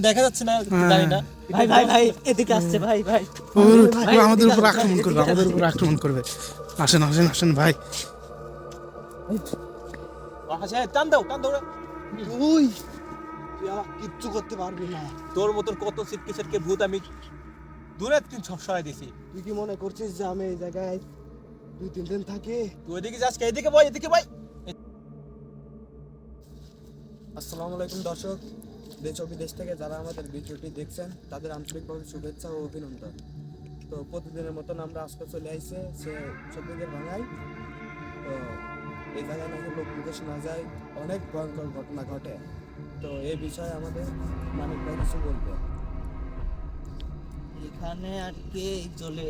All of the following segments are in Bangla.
দেখা যাচ্ছে না, জানি না। ভাই ভাই ভাই এদিকে আসছে, ভাই ভাই আমাদের উপর আক্রমণ করবে, আমাদের উপর আক্রমণ করবে। আসেন আসেন আসেন ভাই। টান দাও, টান দাও। তুই আমার কিচ্ছু করতে পারবি না। তোর মতন কত সিটকে সিটকে ভূত আমি দূরে সরাই দিছি। তুই কি মনে করছিস যে আমি এই জায়গায় 2-3 দিন থাকি? তুই এদিকে যাস, এদিকে বয়, এদিকে বয়। আসসালামু আলাইকুম দর্শক, দেশ ও বিদেশ থেকে যারা আমাদের ভিডিওটি দেখছেন তাদের আন্তরিকভাবে শুভেচ্ছা ও অভিনন্দন। তো প্রতিদিনের মতন আমরা আজকে চলে আইছে সে চব্বিশের ভাঙায়। তো এই জায়গায় নাকি লোক মুখে শোনা যায় অনেক ভয়ঙ্কর ঘটনা ঘটে। তো এই বিষয়ে আমাদের মানিক ভাই কিছু বলবে। এখানে আর কি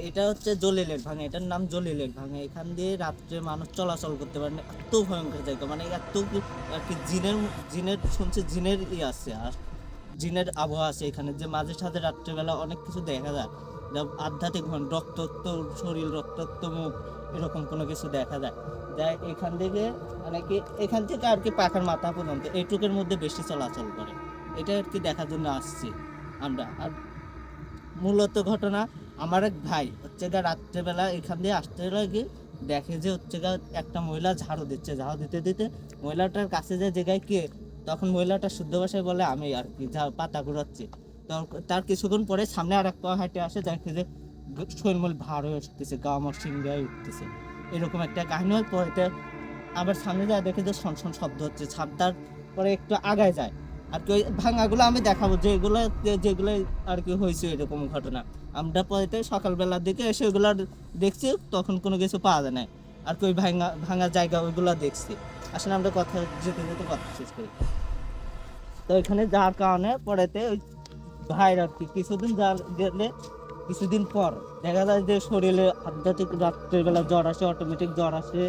এটা হচ্ছে জলিলের ভাঙা, এটার নাম জলিলের ভাঙা। এখান দিয়ে রাত্রে মানুষ চলাচল করতে পারে না, এত ভয়ঙ্কর জায়গা। মানে এত আর কি জিনের শুনছে, জিনের আছে, আর জিনের আবহাওয়া আছে এখানে, যে মাঝে সাথে রাত্রেবেলা অনেক কিছু দেখা যায়, যা আধ্যাত্মিক রক্তাক্ত শরীর, রক্তাক্ত মুখ, এরকম কোনো কিছু দেখা যায়। যা এখান থেকে মানে কি এখান থেকে আর কি পাখার মাথা পর্যন্ত এইটুকের মধ্যে বেশি চলাচল করে। এটা আর কি দেখার জন্য আসছি আমরা। আর মূলত ঘটনা, আমার এক ভাই হচ্ছে গা রাত্রেবেলা এখান দিয়ে আসতে লাগে, দেখে যে হচ্ছে গা একটা মহিলা ঝাড়ু দিচ্ছে, ঝাড়ু দিতে দিতে মহিলাটার কাছে যে জায়গায় কে, তখন মহিলাটা শুদ্ধ ভাষায় বলে আমি আর কি পাতা ঘুরাচ্ছি। তো তার কিছুক্ষণ পরে সামনে আর এক পা হাঁটে আসে, দেখে যে শৈলমল ভার হয়ে উঠতেছে, গা আমার সিংহায় উঠতেছে, এরকম একটা কাহিনী হয়। পরে আবার সামনে যায়, দেখে যে শন শব্দ হচ্ছে, তারপরে একটু আগায় যায় আর কি। ওই ভাঙাগুলো আমি দেখাবো যেগুলো আর কি হয়েছে এরকম ঘটনা। আমরা পরে সকালবেলার দিকে এসে ওইগুলো দেখছি, তখন কোনো কিছু পাওয়া যায় না আর কি। ওই ভাঙা জায়গা ওইগুলো দেখছি। আসলে আমরা কথা যেতে যেতে কথা শেষ করি। তো এখানে যাওয়ার কারণে পরেতে ওই ভাইয়ের আর কি কিছুদিন পর দেখা যায় যে শরীরে আধ্যাত্মিক রাত্রেবেলা জ্বর আসে, অটোমেটিক জ্বর আসে,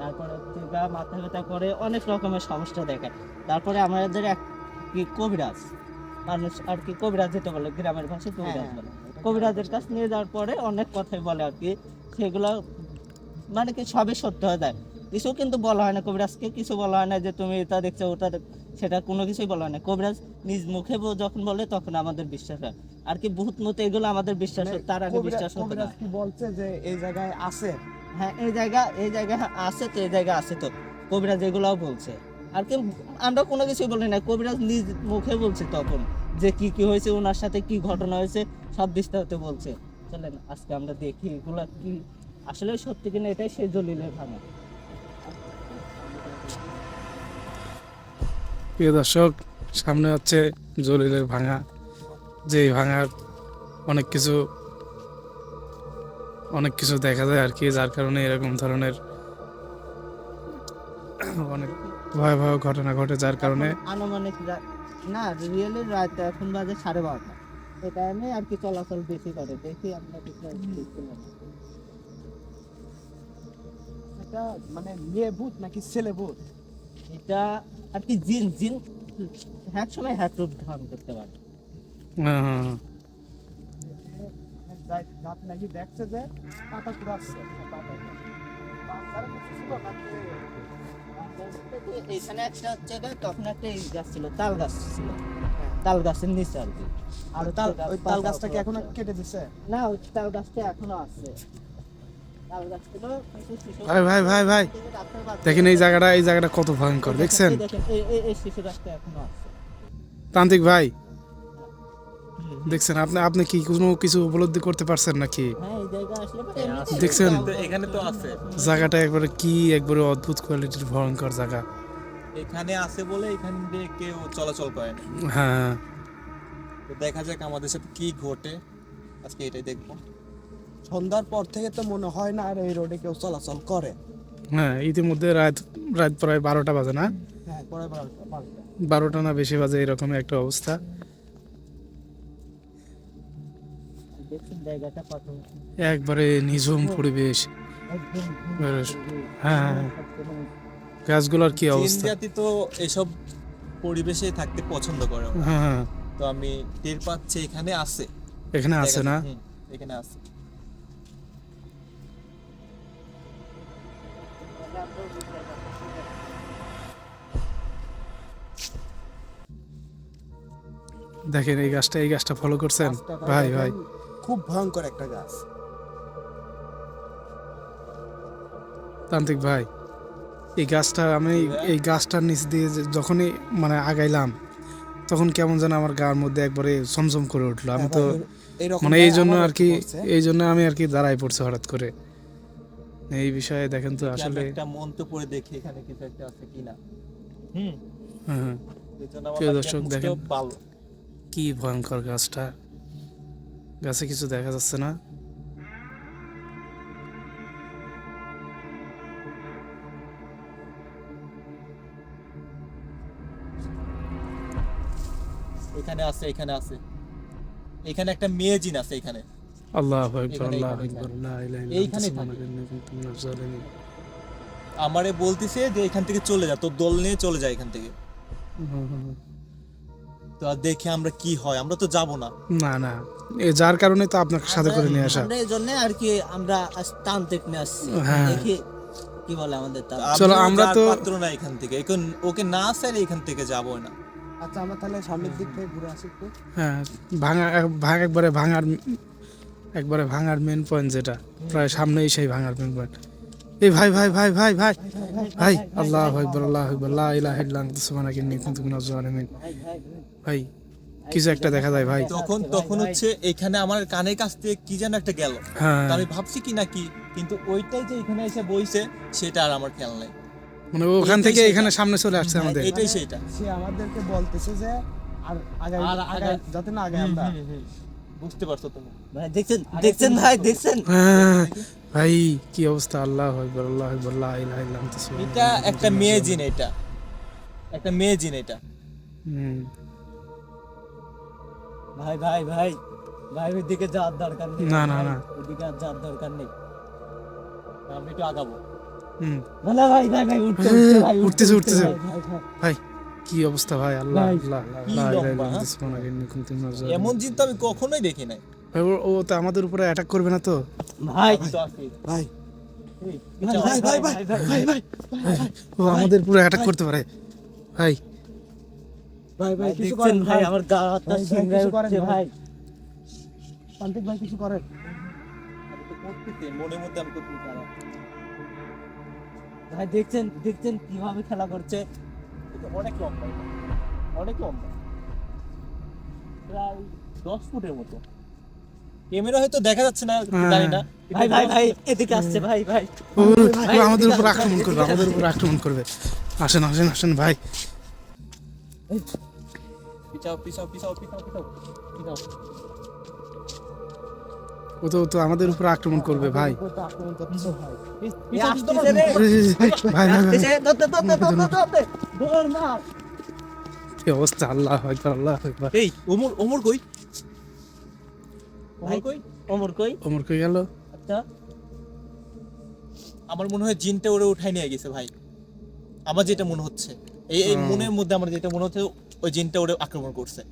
তারপরে হচ্ছে মাথা ব্যথা করে, অনেক রকমের সমস্যা দেখায়। তারপরে আমাদের এক কি কবিরাজ, মানুষ আর কি কবিরাজ যেটা বলে, গ্রামের ভাষায় কবিরাজ বলে, কবিরাজের কাছে নিয়ে যাওয়ার পরে অনেক কথাই বলে আর কি। সেগুলো মানে কি সবই সত্য হয়ে যায়, কিছু কিন্তু বলা হয় না কবিরাজকে, কিছু বলা হয় না যে তুমি এটা দেখছো ওটা সেটা কোনো কিছুই বলা হয় না। কবিরাজ নিজ মুখে যখন বলে তখন আমাদের বিশ্বাস হয় আর কি। ভূত মতো এগুলো আমাদের বিশ্বাস হয়, তার আগে বিশ্বাস হতো না। কি বলছে যে এই জায়গায় আছে? হ্যাঁ, এই জায়গা আছে তো, এই জায়গা আছে তো, কবিরাজ এগুলাও বলছে আর কি। আমরা কোনো কিছুই বলি না, কবিরাজ নিজ মুখে বলছে তখন যে কি কি হয়েছে, ওনার সাথে কি ঘটনা হয়েছে, সব বিস্তারিত বলছে। চলেন আজকে আমরা দেখি এগুলা কি আসলে সত্যি কিনা, এটাই সেই জলিলের ভাঙা। প্রিয় দর্শক, সামনে হচ্ছে জলিলের ভাঙা, যে ভাঙার অনেক কিছু দেখা যায় আর কি, যার কারণে এরকম ধরনের অনেক ভয়াবহ ঘটনা ঘটে, যার কারণে আনুমানিক না রিয়েলি রাত এখন বাজে 12:30, এই টাইমে আর কি চলাচল বেশি করে। দেখি আমরা কিছু এটা মানে মেয়ে ভূত নাকি ছেলে ভূত? এটা আর কি জিন জিন এক সময় হ্যাক রূপ ধারণ করতে পারে। রাত নাকি দেখছে যে পাতা কুড়াচ্ছে, এইখানে একটা হচ্ছে তখন একটা গাছ ছিল, তাল গাছ ছিল, তাল গাছের নিচে আর কি। আর ওই তাল গাছটা কি এখনো কেটে দিছে? না, ওই তাল গাছটা এখনো আছে। ভাই ভাই ভাই ভাই দেখেন এই জায়গাটা কত ভয়ঙ্কর, দেখছেন? এই শিশু গাছটা এখনো আছে। তান্ত্রিক ভাই দেখছেন, আপনি কি কোনো কিছু উপলব্ধি করতে পারছেন নাকি? হ্যাঁ, এই জায়গা আসলে দেখছেন এখানে তো আছে, জায়গাটা একবারে অদ্ভুত কোয়ালিটির ভয়ঙ্কর জায়গা। এখানে আছে বলে এখান দিয়ে কেউ চলাচল করে না। হ্যাঁ, তো দেখা যাক আমাদের সাথে কি ঘটে, আজকে এটাই দেখবো। সন্ধ্যার পর থেকে তো মনে হয় না আর এই রোডে কেউ চলাচল করে। হ্যাঁ, ইতিমধ্যে রাত প্রায় 12টা বাজে, না হ্যাঁ, পরে 12টা না বেশি বাজে, এরকম একটা অবস্থা। দেখছেন জায়গাটা কত একবারে নিঝুম পরিবেশ। একদম হ্যাঁ, গাছগুলোর কি জিন অবস্থা। জাতি তো এসব পরিবেশে থাকতে পছন্দ করে। হ্যাঁ, তো আমি টের পাচ্ছি এখানে আছে, এখানে আছে না? এখানে আছে। দেখেন এই গাছটা ফলো করছেন গাছটা ভাই দেখেন, ভাই খুব ভয়ঙ্কর একটা গাছ। তান্ত্রিক ভাই, এই গাছটা আমি এই গাছটার নিচ দিয়ে যখনই মানে আগাইলাম তখন কেমন যেন আমার গার মধ্যে একবারে ছমছম করে উঠলো। আমি তো এইরকম মানে ভাই এই জন্য আমারও আর কি হচ্ছে। এই জন্য আমি আর কি দাঁড়াই পড়ছে হঠাৎ করে এই বিষয়ে। দেখেন তো আমি আসলে একটা মন্ত্র পড়ে দেখি এখানে কিছু একটা আছে কিনা। হ্যাঁ, এই জন্য আমার প্রিয় বাড়িতে দর্শক মুখটাও দেখেন। ভালো। কি ভয়ঙ্কর গাছটা, গাছে কিছু দেখা যাচ্ছে না। এখানে আছে, এখানে আছে, এখানে একটা মেয়ে জিন আছে এখানে। আল্লাহু আকবার, এখানে, আল্লাহু এখানে, আকবার, লা ইলাহা ইল্লা এইখানে আনতা থাকে। সুবহানাকা ইন্নী কুনতু মিনাজ জালিমিন। আমারে বলতিছে যে এখান থেকে চলে যা, তোর দল নিয়ে চলে যায় এখান থেকে। তো আর দেখি আমরা কি হয়, আমরা তো যাব না। না না, যার কারণে তো আপনাকে সাথে করে নিয়ে আসা। আমরা এই জন্য আর কি আমরা আজ তান্ত্রিক নিয়ে আসছি, হ্যাঁ। দেখি কি বলে আমাদের তান্ত্রিক। চলো, আমিও আমরা যাওয়ার তো- পাত্র না এখান থেকে, ওকে না চাইলে এখান থেকে যাবো না। আচ্ছা আমরা তাহলে সামনের দিক থেকে ঘুরে আসি একটু। হ্যাঁ, একবারে ভাঙার মেন পয়েন্ট যেটা প্রায় সামনেই সেই ভাঙার মেন পয়েন্ট। এই ভাই ভাই ভাই ভাই ভাই ভাই, আল্লাহু আকবার, আল্লাহু আকবার, লা ইলাহা ইল্লা আনতা সুবহানাকা ইন্নী কুনতু মিনাজ জালিমিন। ভাই কিছু একটা দেখা যায় ভাই। তখন হচ্ছে এখানে আমার কানের কাছ থেকে কি যেন একটা গেল। হ্যাঁ, তো আমি ভাবছি কি নাকি, কিন্তু ওইটাই যে এখানে এসে বইছে সেটা আর আমার খেয়াল নাই। মানে ওখান থেকে এটাই এখানে সেটা। সামনে চলে আসছে আমাদের। এটাই সেটা। সে আমাদেরকে বলতেছে যে আর আগে আর আগাই- যাতে না আগে আমরা বুঝতে পারছো তুমি? ভাই দেখছেন, দেখছেন ভাই, দেখছেন। হ্যাঁ, ভাই কি অবস্থা, আল্লাহু আকবার, আল্লাহু আকবার, লা ইলাহা ইল্লা আনতা সুবহানাকা এটা একটা মেয়ে জিন, এটা একটা মেয়ে জিন এটা। হুম। ভাই ভাই ভাই ভাই, ওইদিকে যাওয়ার দরকার নেই। না, না, ভাই, না। ওইদিকে আর যাওয়ার দরকার নেই। আমি একটু আগাবো। হুম। ভালো ভাই ভাই ভাই, উঠতে উঠতে ভাই, উঠতেছে, উঠতেছে। ভাই, ভাই, ভাই। ভাই কি অবস্থা ভাই, আল্লাহ ভাই, আল্লাহ, কি লা ইলাহা লম্বা, ইল্লা হ্যাঁ? আনতা সুবহানাকা ইন্নী কুনতু মিনাজ জালিমিন। এমন জিন তো আমি কখনোই দেখি নাই। ভাই, ও তো আমাদের উপরে অ্যাটাক করবে না তো? ভাই তো আছে। ভাই এই, ভাই ভাই ভাই ভাই ভাই ও আমাদের পুরো অ্যাটাক করতে পারে ভাই। ভাই ভাই কিছু দেখছেন করেন ভাই, ভাই, আমার গা হাত ভাই, ভাই, শিংড়ায় কিছু করেন উঠছে ভাই। ভাই। তান্ত্রিক ভাই কিছু করেন। আমি তো করতেছি, মনের মধ্যে আমি করতেছি খারাপ। ভাই দেখছেন, দেখছেন কিভাবে খেলা করছে। এটা অনেক লম্বা, এটা। অনেক লম্বা, প্রায় 10 ফুটের মতো। ক্যামেরা হয়তো দেখা যাচ্ছে না, হ্যাঁ। জানি না। ভাই ভাই ভাই, এদিকে আসছে ভাই ভাই। ও আমাদের উপর আক্রমণ করবে, আমাদের উপর আক্রমণ করবে। আসেন আসেন আসেন ভাই। পিছাও পিছাও পিছাও পিছাও পিছাও পিছাও। ও তো আমাদের উপর আক্রমণ করবে ভাই। ও তো আক্রমণ করতেছে ভাই। এ আসতেছে রে। ভাই ভাই ভাই, আসতেছে, ধরতে ধরতে ধরতে ধরতে। ধর না। কি অবস্থা, আল্লাহ আকবার, আল্লাহ আকবার। এই ওমর, ওমর কই? ভাই ওমর কই? ওমর কই? ওমর কই গেল? আচ্ছা আমার মনে হয় জিনটা ওরে উঠাই নিয়ে গেছে ভাই। আমার যেটা মনে হচ্ছে, এই মনের মধ্যে আমার যেটা মনে হচ্ছে, ওই জিনটা ওরে আক্রমণ করছে।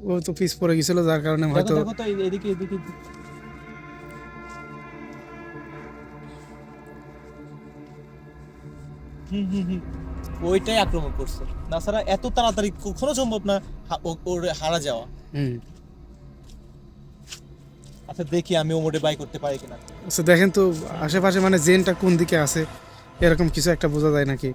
ও তো পিছ পড়ে গেছিল যার কারণে দেখো হয়তো। দেখো তো, এদিকে এদিকে। ওইটাই আক্রমণ করছে। না ছাড়া এত তাড়াতাড়ি কখনো সম্ভব না ওর হারা যাওয়া। হুম। আচ্ছা দেখি আমি ওমরে বাই করতে পারি কিনা। আচ্ছা দেখেন তো আশেপাশে মানে জেনটা কোন দিকে আছে, এরকম কিছু একটা বোঝা যায় নাকি?